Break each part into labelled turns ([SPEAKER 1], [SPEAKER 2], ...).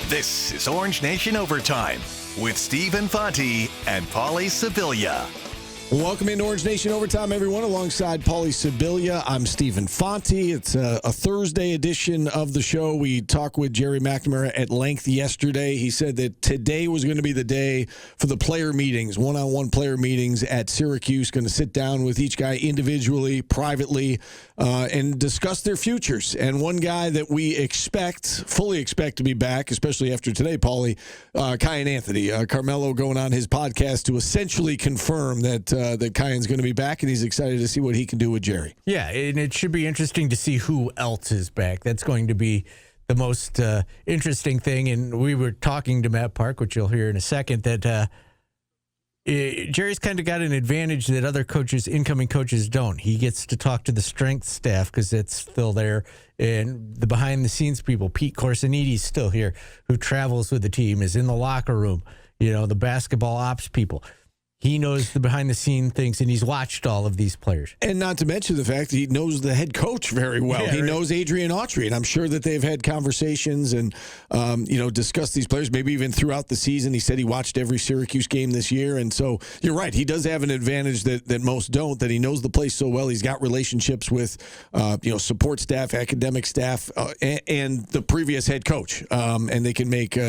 [SPEAKER 1] This is Orange Nation Overtime with Stephen Fonte and Paulie Sibilia.
[SPEAKER 2] Welcome into Orange Nation Overtime, everyone. Alongside Paulie Sibilia, I'm Stephen Fonte. It's a Thursday edition of the show. We talked with Gerry McNamara at length yesterday. He said that today was going to be the day for the player meetings, one-on-one player meetings at Syracuse. Going to sit down with each guy individually, privately, and discuss their futures. And one guy that we fully expect to be back, especially after today, Paulie, Kiyan Anthony. Carmelo going on his podcast to essentially confirm that Kiyan's going to be back, and he's excited to see what he can do with Gerry.
[SPEAKER 3] Yeah, and it should be interesting to see who else is back. That's going to be the most interesting thing. And we were talking to Matt Park, which you'll hear in a second, that Gerry's kind of got an advantage that other coaches, incoming coaches, don't. He gets to talk to the strength staff because it's still there, and the behind-the-scenes people. Pete Corsinidi's still here, who travels with the team, is in the locker room. You know, the basketball ops people. He knows the behind-the-scene things, and he's watched all of these players.
[SPEAKER 2] And not to mention the fact that he knows the head coach very well.
[SPEAKER 3] Yeah,
[SPEAKER 2] he knows Adrian Autry, and I'm sure that they've had conversations and, discussed these players, maybe even throughout the season. He said he watched every Syracuse game this year, and so you're right. He does have an advantage that most don't, that he knows the place so well. He's got relationships with, support staff, academic staff, and the previous head coach, and they can make,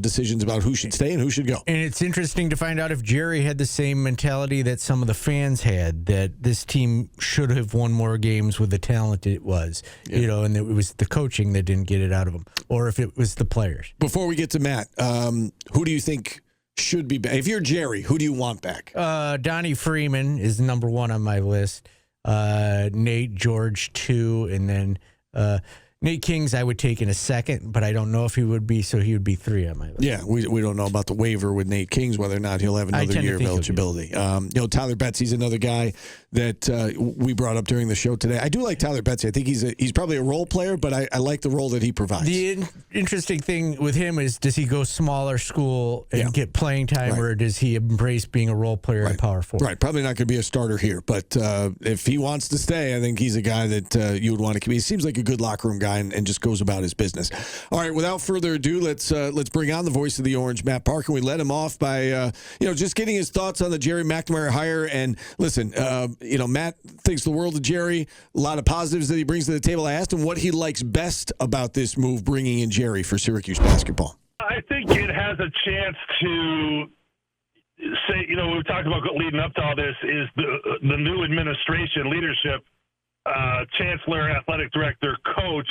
[SPEAKER 2] decisions about who should stay and who should go.
[SPEAKER 3] And it's interesting to find out if Gerry had the same mentality that some of the fans had, that this team should have won more games with the talent it was, and it was the coaching that didn't get it out of them, or if it was the players.
[SPEAKER 2] Before we get to Matt, who do you think should be back? If you're Gerry, who do you want back?
[SPEAKER 3] Donnie Freeman is number one on my list. Nate George 2, and then Nate Kings I would take in a second, but I don't know if he would be, so he would be 3 on my list.
[SPEAKER 2] Yeah, we don't know about the waiver with Nate Kings, whether or not he'll have another year of eligibility. Tyler Betsy's another guy that we brought up during the show today. I do like Tyler Betsy. I think he's probably a role player, but I like the role that he provides.
[SPEAKER 3] The interesting thing with him is, does he go smaller school and get playing time, or does he embrace being a role player in Power 4?
[SPEAKER 2] Right, probably not going to be a starter here, but if he wants to stay, I think he's a guy that you would want to keep. He seems like a good locker room guy and just goes about his business. All right, without further ado, let's bring on the voice of the Orange, Matt Park, and we let him off by just getting his thoughts on the Gerry McNamara hire. And listen, Matt thinks the world of Gerry, a lot of positives that he brings to the table. I asked him what he likes best about this move, bringing in Gerry for Syracuse basketball.
[SPEAKER 4] I think it has a chance to say, we've talked about leading up to all this, is the new administration leadership, chancellor, athletic director, coach,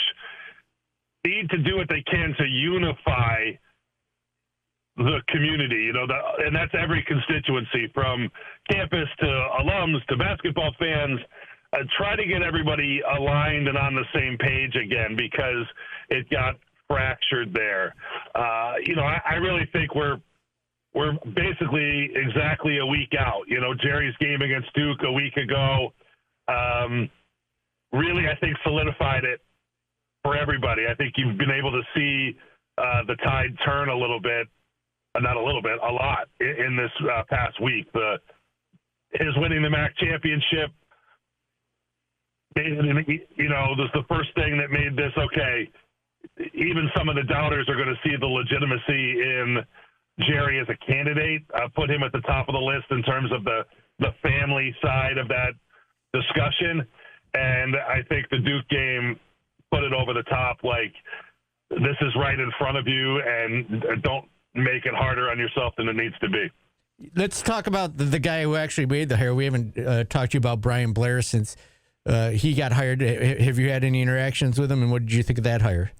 [SPEAKER 4] need to do what they can to unify the community, and that's every constituency, from campus to alums to basketball fans. Try to get everybody aligned and on the same page again, because it got fractured there. I really think we're basically exactly a week out. Gerry's game against Duke a week ago really, I think, solidified it for everybody. I think you've been able to see the tide turn a little bit. Not a little bit, a lot in this past week. His winning the MAC championship, was the first thing that made this okay. Even some of the doubters are going to see the legitimacy in Gerry as a candidate. Put him at the top of the list in terms of the family side of that discussion. And I think the Duke game put it over the top. Like, this is right in front of you, and don't make it harder on yourself than it needs to be.
[SPEAKER 3] Let's talk about the guy who actually made the hire. We haven't talked to you about Brian Blair since he got hired. Have you had any interactions with him, and what did you think of that hire?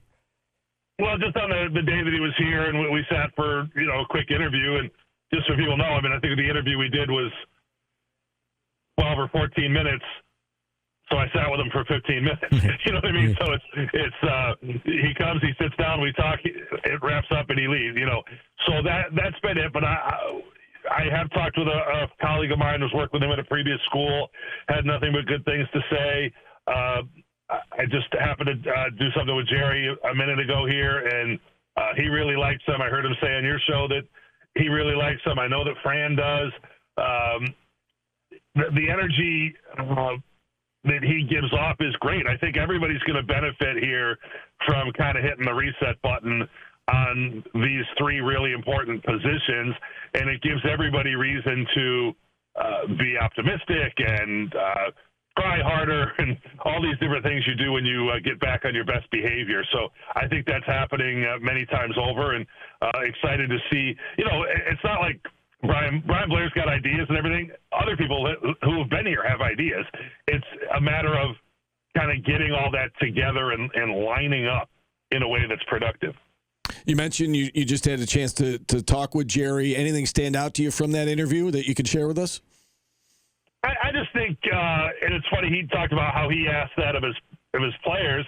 [SPEAKER 4] Well, just on the day that he was here, and we sat for a quick interview, and just so people know, I think the interview we did was 12 or 14 minutes. So I sat with him for 15 minutes. You know what I mean? So it's he comes, he sits down, we talk, it wraps up, and he leaves. So that's been it. But I have talked with a colleague of mine who's worked with him at a previous school, had nothing but good things to say. I just happened to do something with Gerry a minute ago here, and he really likes him. I heard him say on your show that he really likes him. I know that Fran does. The energy that he gives off is great. I think everybody's going to benefit here from kind of hitting the reset button on these three really important positions, and it gives everybody reason to be optimistic and try harder and all these different things you do when you get back on your best behavior. So I think that's happening many times over, and excited to see. It's not like Brian Blair's got ideas and everything. Other people who have been here have ideas. It's a matter of kind of getting all that together and lining up in a way that's productive.
[SPEAKER 2] You mentioned you just had a chance to talk with Jerry. Anything stand out to you from that interview that you could share with us?
[SPEAKER 4] I just think, and it's funny, he talked about how he asked that of his players.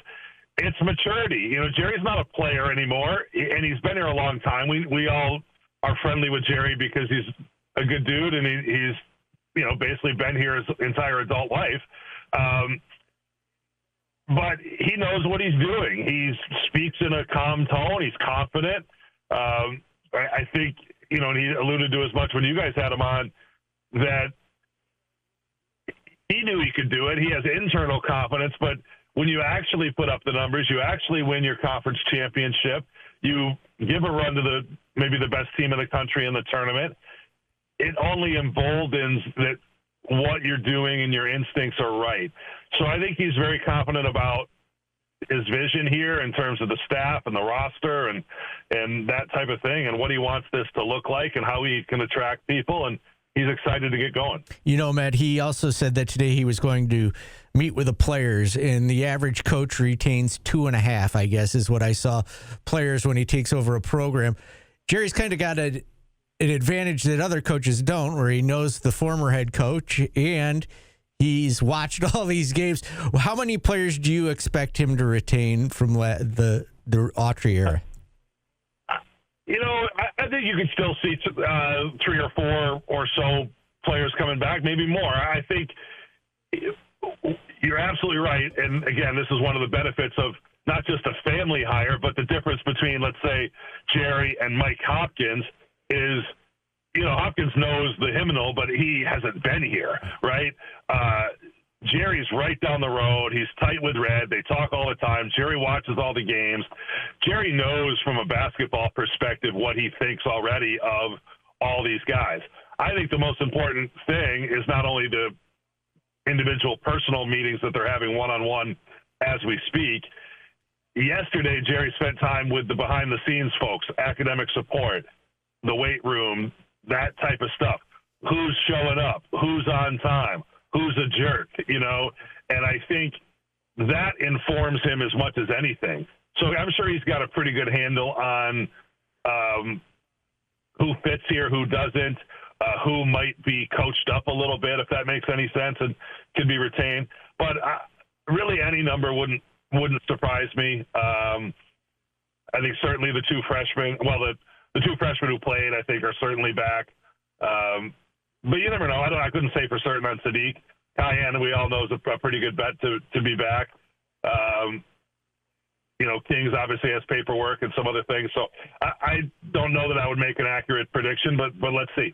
[SPEAKER 4] It's maturity. Jerry's not a player anymore, and he's been here a long time. We all are friendly with Jerry because he's a good dude, and he's basically been here his entire adult life. But he knows what he's doing. He speaks in a calm tone. He's confident. I think, and he alluded to as much when you guys had him on, that he knew he could do it. He has internal confidence, but when you actually put up the numbers, you actually win your conference championship, you give a run to maybe the best team in the country in the tournament, it only emboldens that what you're doing and your instincts are right. So I think he's very confident about his vision here in terms of the staff and the roster and that type of thing, and what he wants this to look like and how he can attract people, and he's excited to get going.
[SPEAKER 3] Matt, he also said that today he was going to meet with the players, and the average coach retains 2.5, I guess, is what I saw, players when he takes over a program. Jerry's kind of got an advantage that other coaches don't, where he knows the former head coach and he's watched all these games. How many players do you expect him to retain from the Autry era?
[SPEAKER 4] I think you can still see 3 or 4 or so players coming back, maybe more. I think you're absolutely right. And again, this is one of the benefits of not just a family hire, but the difference between, let's say, Jerry and Mike Hopkins is, Hopkins knows the hymnal, but he hasn't been here, right? Jerry's right down the road. He's tight with Red. They talk all the time. Jerry watches all the games. Jerry knows from a basketball perspective what he thinks already of all these guys. I think the most important thing is not only the individual personal meetings that they're having one-on-one as we speak. Yesterday, Jerry spent time with the behind-the-scenes folks, academic support, the weight room, that type of stuff. Who's showing up? Who's on time? Who's a jerk, and I think that informs him as much as anything. So I'm sure he's got a pretty good handle on who fits here, who doesn't, who might be coached up a little bit, if that makes any sense, and can be retained. But really any number wouldn't surprise me. I think certainly the 2 freshmen, the 2 freshmen who played, I think, are certainly back. But you never know. I couldn't say for certain on Sadiq. Cayenne, we all know, is a pretty good bet to be back. Kings obviously has paperwork and some other things. So I don't know that I would make an accurate prediction, but let's see.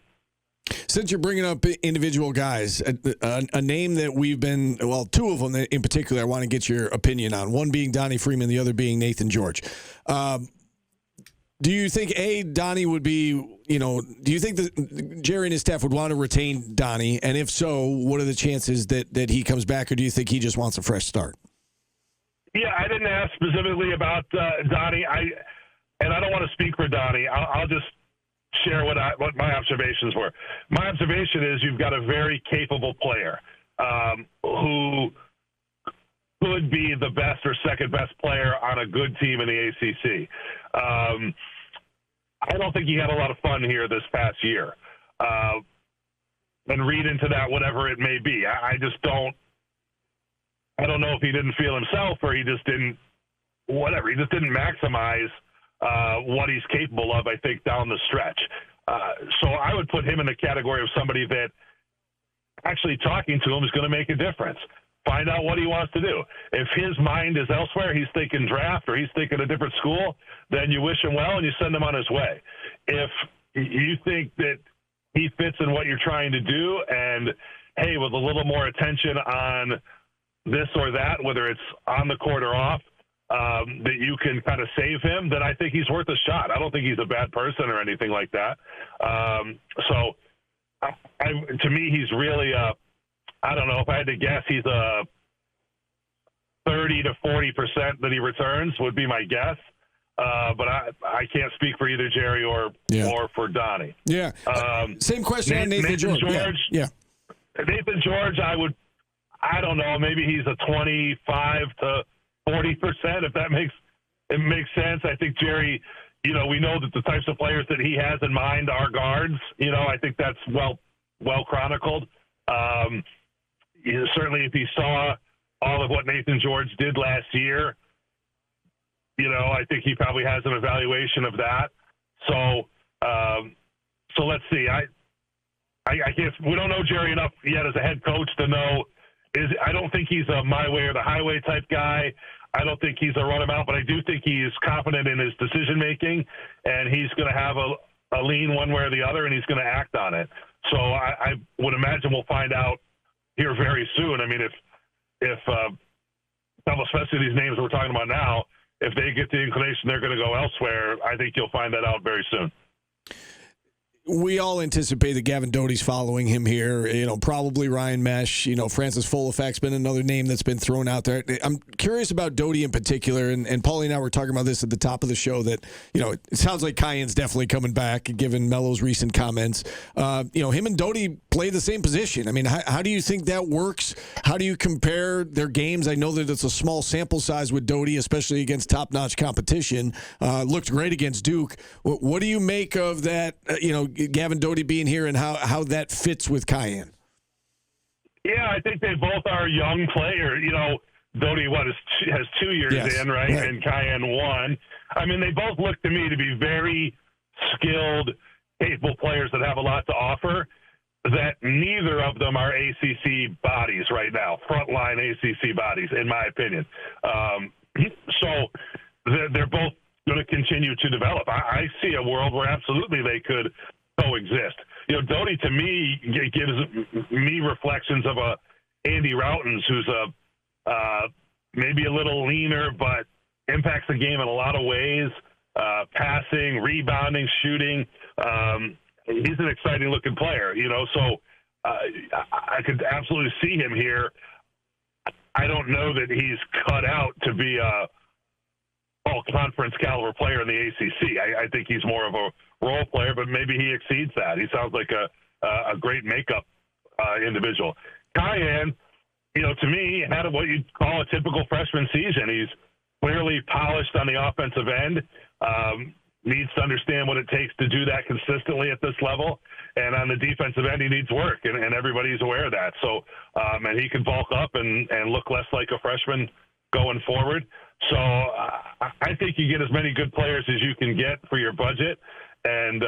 [SPEAKER 2] Since you're bringing up individual guys, a name that we've been, 2 of them in particular, I want to get your opinion on. One being Donnie Freeman, the other being Nathan George. Do you think, Donnie would be, do you think that Jerry and his staff would want to retain Donnie? And if so, what are the chances that he comes back, or do you think he just wants a fresh start?
[SPEAKER 4] Yeah, I didn't ask specifically about Donnie. I don't want to speak for Donnie. I'll just share what my observations were. My observation is you've got a very capable player who could be the best or second best player on a good team in the ACC. I don't think he had a lot of fun here this past year. And read into that whatever it may be. I don't know if he didn't feel himself or he just didn't maximize what he's capable of, I think, down the stretch. So I would put him in the category of somebody that actually talking to him is going to make a difference. Find out what he wants to do. If his mind is elsewhere, he's thinking draft or he's thinking a different school, then you wish him well and you send him on his way. If you think that he fits in what you're trying to do and, hey, with a little more attention on this or that, whether it's on the court or off, that you can kind of save him, then I think he's worth a shot. I don't think he's a bad person or anything like that. So to me, he's really I don't know if I had to guess, he's a 30 to 40% that he returns would be my guess. But I can't speak for either Jerry or for Donnie.
[SPEAKER 2] Yeah. Same question on Nathan George. Yeah.
[SPEAKER 4] Nathan George, I don't know, maybe he's a 25 to 40%, if that makes sense. I think Jerry, we know that the types of players that he has in mind are guards. I think that's well chronicled. Certainly if he saw all of what Nathan George did last year, I think he probably has an evaluation of that. So let's see. I guess we don't know Jerry enough yet as a head coach to know. I don't think he's a my way or the highway type guy. I don't think he's a run him out, but I do think he is confident in his decision making, and he's going to have a lean one way or the other, and he's going to act on it. So I would imagine we'll find out here very soon. I mean, if especially these names we're talking about now, if they get the inclination they're going to go elsewhere, I think you'll find that out very soon.
[SPEAKER 2] We all anticipate that Gavin Doty's following him here. Probably Ryan Mesh. Francis Folafak's been another name that's been thrown out there. I'm curious about Doty in particular, and Paulie and I were talking about this at the top of the show. That it sounds like Cayen's definitely coming back, given Melo's recent comments. Him and Doty play the same position. I mean, how do you think that works? How do you compare their games? I know that it's a small sample size with Doty, especially against top-notch competition. Looked great against Duke. What do you make of that? Gavin Doty being here and how that fits with Cayen.
[SPEAKER 4] Yeah, I think they both are young players. Doty has 2 years in, right? And Cayen 1. I mean, they both look to me to be very skilled, capable players that have a lot to offer. That neither of them are ACC bodies right now, frontline ACC bodies, in my opinion. So they're both going to continue to develop. I see a world where absolutely they could coexist. Doty to me gives me reflections of a Andy Routens, who's maybe a little leaner, but impacts the game in a lot of ways. Passing, rebounding, shooting. He's an exciting looking player, so I could absolutely see him here. I don't know that he's cut out to be a all-conference caliber player in the ACC. I think he's more of a role player, but maybe he exceeds that. He sounds like a great makeup individual. Cayen, to me, had what you'd call a typical freshman season. He's clearly polished on the offensive end, needs to understand what it takes to do that consistently at this level. And on the defensive end, he needs work, and everybody's aware of that. So, and he can bulk up and look less like a freshman going forward. So I think you get as many good players as you can get for your budget, and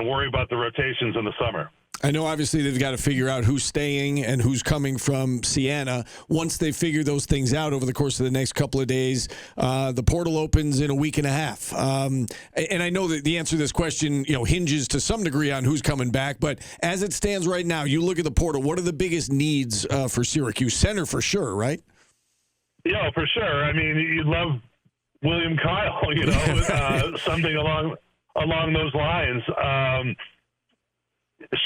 [SPEAKER 4] worry about the rotations in the summer.
[SPEAKER 2] I know obviously they've got to figure out who's staying and who's coming from Siena. Once they figure those things out over the course of the next couple of days, the portal opens in a week and a half. And I know that the answer to this question, hinges to some degree on who's coming back. But as it stands right now, you look at the portal, what are the biggest needs for Syracuse? Center for sure, right?
[SPEAKER 4] Yeah, for sure. I mean, you'd love William Kyle, something along those lines.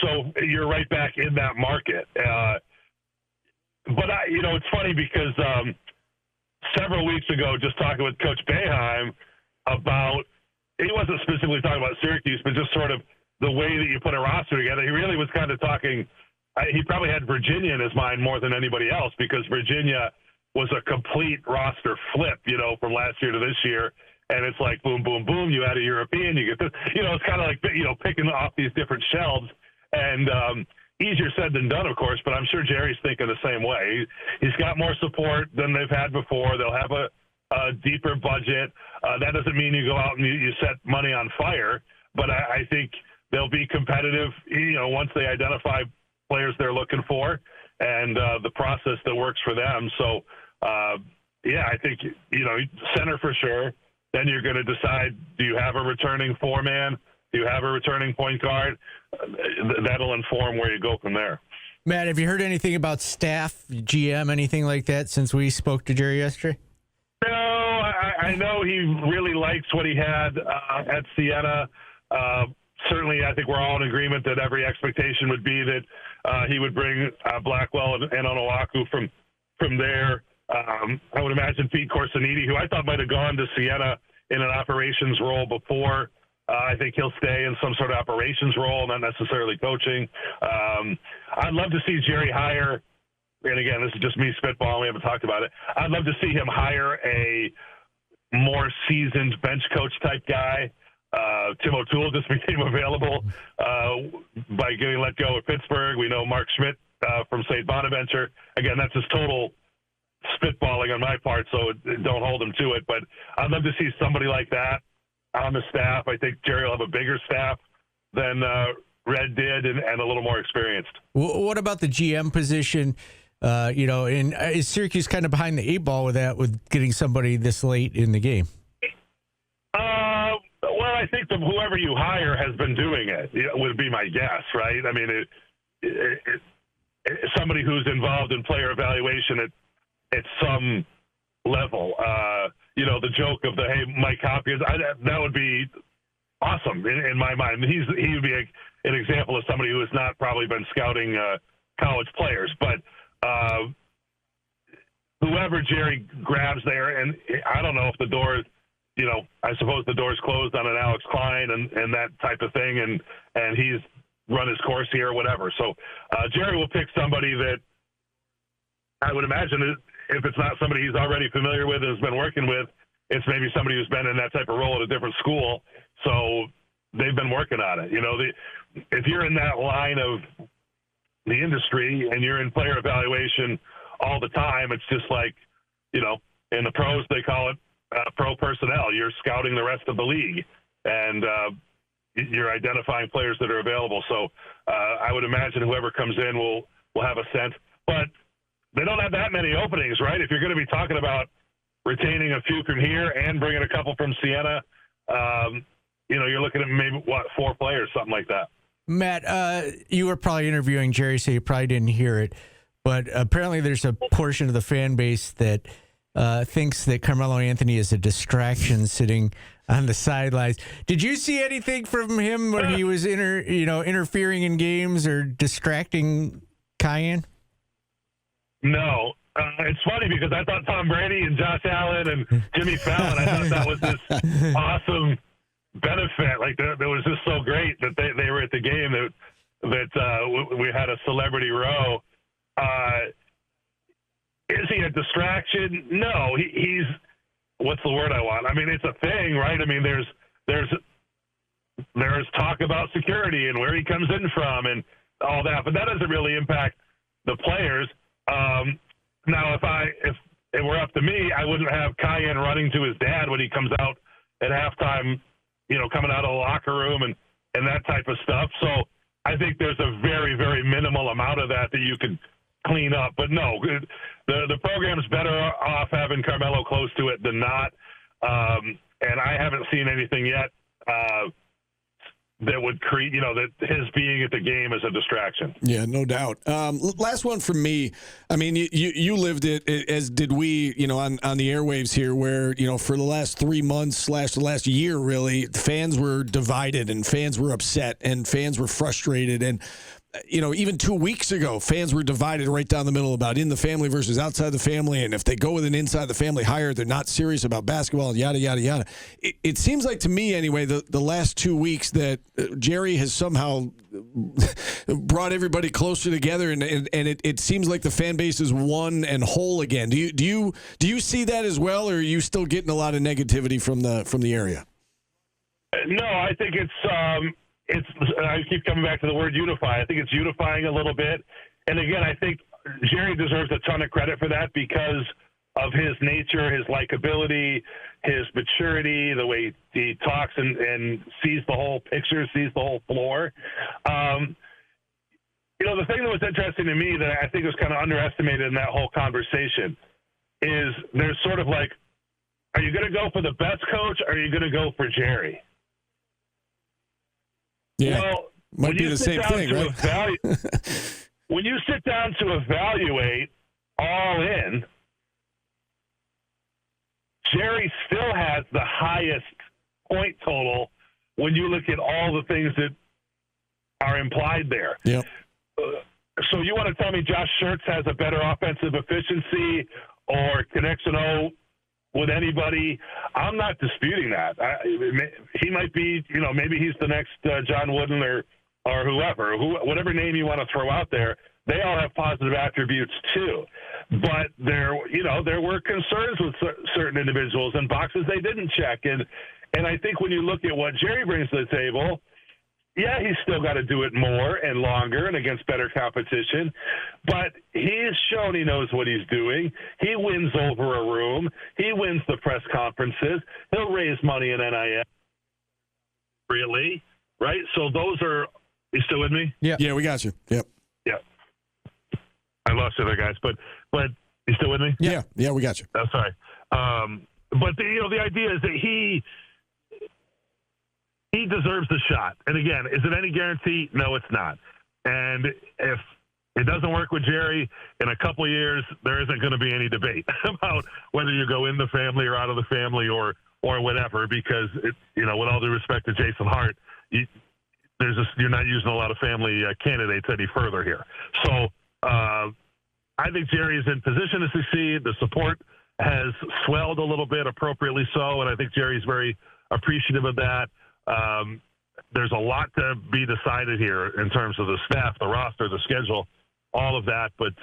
[SPEAKER 4] So you're right back in that market. But it's funny because several weeks ago, just talking with Coach Boeheim about, he wasn't specifically talking about Syracuse, but just sort of the way that you put a roster together. He really was kind of talking, he probably had Virginia in his mind more than anybody else, because Virginia was a complete roster flip, from last year to this year. And it's like, boom, boom, boom, you add a European, you get this. It's kind of like, picking off these different shelves. And easier said than done, of course, but I'm sure Jerry's thinking the same way. He's got more support than they've had before. They'll have a deeper budget. That doesn't mean you go out and you set money on fire, but I think they'll be competitive, once they identify players they're looking for and the process that works for them. So, I think, center for sure. Then you're going to decide, do you have a returning four-man? Do you have a returning point guard? That'll inform where you go from there.
[SPEAKER 3] Matt, have you heard anything about staff, GM, anything like that since we spoke to Jerry yesterday?
[SPEAKER 4] No, I know he really likes what he had at Siena. Certainly, I think we're all in agreement that every expectation would be that he would bring Blackwell and Onuaku from there. I would imagine Pete Corsiniti, who I thought might have gone to Siena in an operations role before. I think he'll stay in some sort of operations role, not necessarily coaching. I'd love to see Jerry hire, and again, this is just me spitballing, we haven't talked about it. I'd love to see him hire a more seasoned bench coach type guy. Tim O'Toole just became available by getting let go at Pittsburgh. We know Mark Schmidt from St. Bonaventure. Again, that's just total spitballing on my part, so don't hold him to it. But I'd love to see somebody like that on the staff. I think Jerry will have a bigger staff than Red did and a little more experienced.
[SPEAKER 3] What about the GM position? And is Syracuse kind of behind the 8 ball with that, with getting somebody this late in the game?
[SPEAKER 4] Well, I think whoever you hire has been doing it, would be my guess, right? I mean, somebody who's involved in player evaluation at some level. The joke of Mike Hopkins, that would be awesome in my mind. He would be an example of somebody who has not probably been scouting college players, but whoever Jerry grabs there, and I don't know if the door, I suppose the door's closed on an Alex Klein and that type of thing, and he's run his course here or whatever. So Jerry will pick somebody that I would imagine, if it's not somebody he's already familiar with and has been working with, it's maybe somebody who's been in that type of role at a different school. So they've been working on it. If you're in that line of the industry and you're in player evaluation all the time, it's just like, in the pros, they call it pro personnel. You're scouting the rest of the league, and you're identifying players that are available. So I would imagine whoever comes in will have a sense. But they don't have that many openings, right? If you're going to be talking about retaining a few from here and bringing a couple from Siena, you're looking at maybe, 4 players, something like that.
[SPEAKER 3] Matt, you were probably interviewing Jerry, so you probably didn't hear it. But apparently there's a portion of the fan base that thinks that Carmelo Anthony is a distraction sitting on the sidelines. Did you see anything from him where he was interfering in games or distracting Cayenne?
[SPEAKER 4] No. It's funny because I thought Tom Brady and Josh Allen and Jimmy Fallon, I thought that was this awesome benefit. Like, that was just so great that they were at the game that we had a celebrity row. Is he a distraction? No, he's what's the word I want? I mean, it's a thing, right? I mean, there's talk about security and where he comes in from and all that, but that doesn't really impact the players. Now, if it were up to me, I wouldn't have Cayenne running to his dad when he comes out at halftime, coming out of the locker room and that type of stuff. So I think there's a very, very minimal amount of that you could clean up. But no, the program's better off having Carmelo close to it than not. And I haven't seen anything yet that would create, that his being at the game is a distraction.
[SPEAKER 2] Yeah, no doubt. Last one from me. I mean, you lived it, as did we, on the airwaves here, where, for the last 3 months / the last year, really, fans were divided and fans were upset and fans were frustrated. And, even 2 weeks ago, fans were divided right down the middle about in the family versus outside the family. And if they go with an inside the family hire, they're not serious about basketball and yada, yada, yada. It seems like to me, anyway, the last 2 weeks that Jerry has somehow brought everybody closer together. And it seems like the fan base is one and whole again. Do you see that as well? Or are you still getting a lot of negativity from the area?
[SPEAKER 4] No, I think I keep coming back to the word unify. I think it's unifying a little bit. And again, I think Jerry deserves a ton of credit for that because of his nature, his likability, his maturity, the way he talks and sees the whole picture, sees the whole floor. The thing that was interesting to me that I think was kind of underestimated in that whole conversation is there's sort of like, are you going to go for the best coach or are you going to go for Jerry?
[SPEAKER 2] Yeah,
[SPEAKER 4] well,
[SPEAKER 2] might be the same thing, right?
[SPEAKER 4] When you sit down to evaluate all in, Jerry still has the highest point total when you look at all the things that are implied there.
[SPEAKER 2] Yep.
[SPEAKER 4] So you want to tell me Josh Schertz has a better offensive efficiency or connection with anybody? I'm not disputing that. He might be, maybe he's the next John Wooden or whoever, whatever name you want to throw out there. They all have positive attributes too, but there were concerns with certain individuals and boxes they didn't check. And I think when you look at what Jerry brings to the table, yeah, he's still got to do it more and longer and against better competition, but he's shown he knows what he's doing. He wins over a room. He wins the press conferences. He'll raise money in NIL. Really? Right? So those are – you still with me?
[SPEAKER 2] Yeah, we got you. Yep.
[SPEAKER 4] Yeah. I lost the other guys, but you still with me?
[SPEAKER 2] Yeah, we got you.
[SPEAKER 4] Oh, sorry. But the idea is that he deserves the shot. And again, is it any guarantee? No, it's not. And if it doesn't work with Jerry in a couple of years, there isn't going to be any debate about whether you go in the family or out of the family or whatever, because with all due respect to Jason Hart, you're not using a lot of family candidates any further here. So I think Jerry is in position to succeed. The support has swelled a little bit, appropriately so, and I think Jerry's very appreciative of that. There's a lot to be decided here in terms of the staff, the roster, the schedule, all of that. But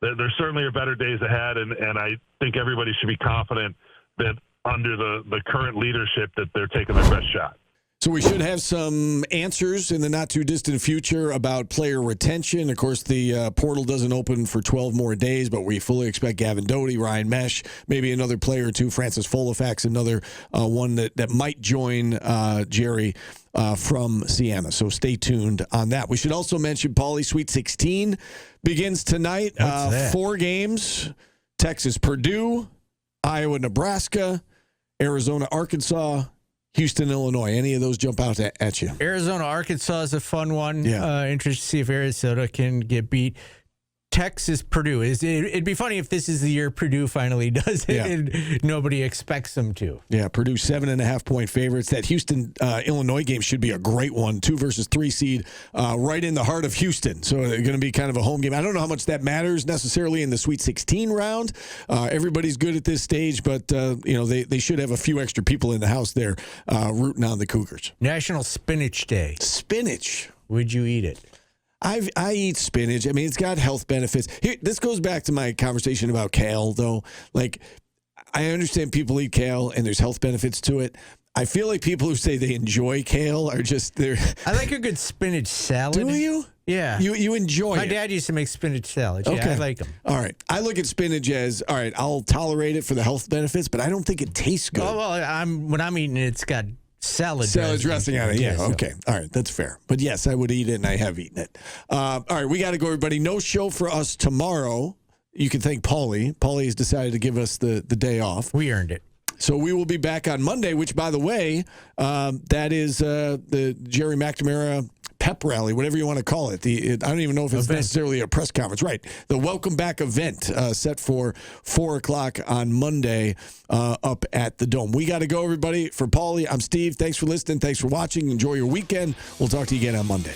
[SPEAKER 4] there certainly are better days ahead, and I think everybody should be confident that under the current leadership that they're taking their best shot.
[SPEAKER 2] So we should have some answers in the not-too-distant future about player retention. Of course, the portal doesn't open for 12 more days, but we fully expect Gavin Doty, Ryan Mesh, maybe another player or two, Francis Folifax, another one that might join Jerry from Siena. So stay tuned on that. We should also mention Paulie Sweet 16 begins tonight. 4 games, Texas, Purdue, Iowa, Nebraska, Arizona, Arkansas, Houston, Illinois. Any of those jump out at you?
[SPEAKER 3] Arizona, Arkansas is a fun one.
[SPEAKER 2] Yeah.
[SPEAKER 3] Interested to see if Arizona can get beat. Texas, Purdue. It'd be funny if this is the year Purdue finally does it and nobody expects them to.
[SPEAKER 2] Yeah, Purdue 7.5-point favorites. That Houston, Illinois game should be a great one. 2 versus 3 seed right in the heart of Houston. So they're going to be kind of a home game. I don't know how much that matters necessarily in the Sweet 16 round. Everybody's good at this stage, but they should have a few extra people in the house there rooting on the Cougars.
[SPEAKER 3] National Spinach Day.
[SPEAKER 2] Spinach.
[SPEAKER 3] Would you eat it?
[SPEAKER 2] I eat spinach. I mean, it's got health benefits. Here, this goes back to my conversation about kale, though. Like, I understand people eat kale and there's health benefits to it. I feel like people who say they enjoy kale are just there.
[SPEAKER 3] I like a good spinach salad.
[SPEAKER 2] Do you?
[SPEAKER 3] Yeah.
[SPEAKER 2] You enjoy it?
[SPEAKER 3] My dad used to make spinach salads.
[SPEAKER 2] Okay.
[SPEAKER 3] Yeah, I like them.
[SPEAKER 2] All right. I look at spinach as, all right, I'll tolerate it for the health benefits, but I don't think it tastes good.
[SPEAKER 3] Oh, well, when I'm eating it, it's got salad
[SPEAKER 2] dressing on it. Yeah.
[SPEAKER 3] So.
[SPEAKER 2] Okay. All right. That's fair. But yes, I would eat it, and I have eaten it. All right. We got to go, everybody. No show for us tomorrow. You can thank Paulie. Paulie has decided to give us the day off.
[SPEAKER 3] We earned it.
[SPEAKER 2] So we will be back on Monday, which, by the way, that is the Jerry McNamara pep rally, whatever you want to call it. I don't even know if it's necessarily a press conference. Right. The welcome back event set for 4 o'clock on Monday up at the Dome. We got to go, everybody. For Paulie, I'm Steve. Thanks for listening. Thanks for watching. Enjoy your weekend. We'll talk to you again on Monday.